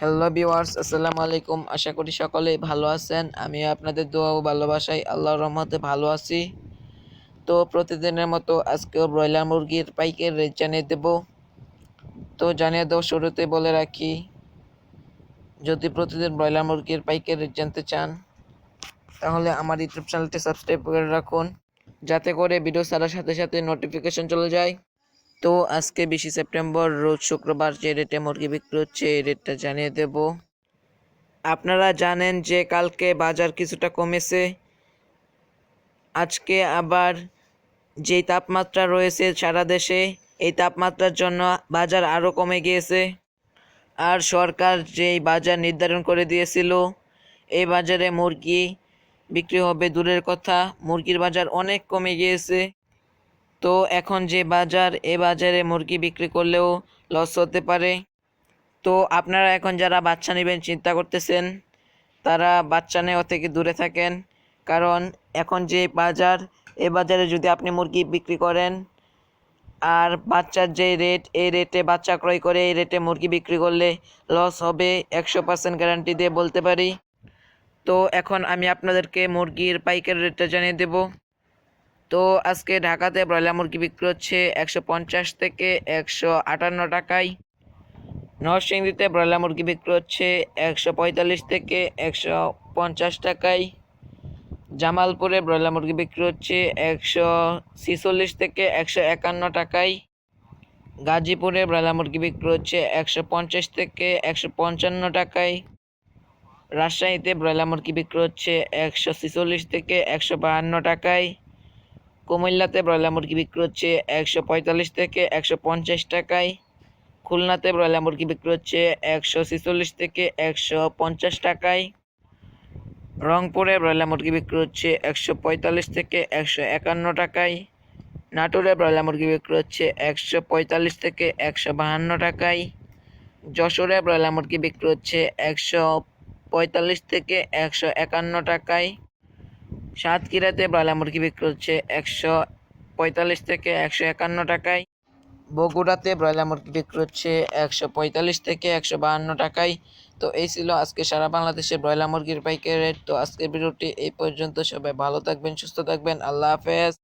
Hello viewers, আসসালামু আলাইকুম। আশা করি সকলেই ভালো আছেন। আমি আপনাদের দোয়া ও ভালোবাসায় আল্লাহর রহমতে ভালো আছি। তো প্রতিদিনের মতো আজকেও ব্রয়লার মুরগির পাইকারি রেট জানিয়ে দেব। তো জানিয়ে দেওয়ার শুরুতে বলে রাখি, যদি প্রতিদিন ব্রয়লার মুরগির পাইকারি রেট জানতে চান তাহলে আমার ইউটিউব চ্যানেলটি সাবস্ক্রাইব করে রাখুন, যাতে করে ভিডিও ছাড়ার সাথে সাথে নোটিফিকেশন চলে যায়। তো আজকে 20 সেপ্টেম্বর রোজ শুক্রবার যে রেটে মুরগি বিক্রি হচ্ছে এই রেটটা জানিয়ে দেব। আপনারা জানেন যে কালকে বাজার কিছুটা কমেছে। আজকে আবার যেই তাপমাত্রা রয়েছে সারা দেশে, এই তাপমাত্রার জন্য বাজার আরও কমে গিয়েছে। আর সরকার যেই বাজার নির্ধারণ করে দিয়েছিল, এই বাজারে মুরগি বিক্রি হবে দূরের কথা, মুরগির বাজার অনেক কমে গিয়েছে। তো এখন যে বাজার, এই বাজারে মুরগি বিক্রি করলেও লস হতে পারে। তো আপনারা এখন যারা বাচ্চা নেবেন চিন্তা করতেছেন, তারা বাচ্চা নেওয়া থেকে দূরে থাকেন। কারণ এখন যে বাজার, এই বাজারে যদি আপনি মুরগি বিক্রি করেন আর বাচ্চার যে রেট, এই রেটে বাচ্চা ক্রয় করে এই রেটে মুরগি বিক্রি করলে লস হবে 100% গ্যারান্টি দিয়ে বলতে পারি। তো এখন আমি আপনাদেরকে মুরগির পাইকারি রেটটা জানিয়ে দেব। তো আজকে ঢাকাতে ব্রয়লার মুরগি বিক্রি হচ্ছে 150 থেকে 158 টাকায়। নরসিংদীতে ব্রয়লার মুরগি বিক্রি হচ্ছে 145 থেকে 150 টাকায়। জামালপুরে ব্রয়লার মুরগি বিক্রি হচ্ছে 146 থেকে 151 টাকায়। গাজীপুরে ব্রয়লার মুরগি বিক্রি হচ্ছে 150 থেকে 155 টাকায়। রাজশাহীতে ব্রয়লার মুরগি বিক্রি হচ্ছে 146 থেকে 152 টাকায়। কুমিল্লাতে ব্রয়লার মুরগি বিক্রি হচ্ছে 145 থেকে 150 টাকায়। খুলনাতে ব্রয়লার মুরগি বিক্রি হচ্ছে 146 থেকে 150 টাকায়। রংপুরে ব্রয়লার মুরগি বিক্রি হচ্ছে 145 থেকে 151 টাকায়। নাটোরে ব্রয়লার মুরগি বিক্রি হচ্ছে 145 থেকে 152 টাকায়। যশোরে ব্রয়লার মুরগি বিক্রি হচ্ছে 145 থেকে 151 টাকায়। সাতক্ষীরাতে ব্রয়লার মুরগি বিক্রি হচ্ছে 145 থেকে 151 টাকায়। বগুড়াতে ব্রয়লার মুরগি বিক্রি হচ্ছে 145 থেকে 152 টাকায়। তো এই ছিল আজকে সারা বাংলাদেশে ব্রয়লার মুরগির পাইকারি রেট। তো আজকের ভিডিওটি এই পর্যন্ত। সবাই ভালো থাকবেন, সুস্থ থাকবেন। আল্লাহ হাফেজ।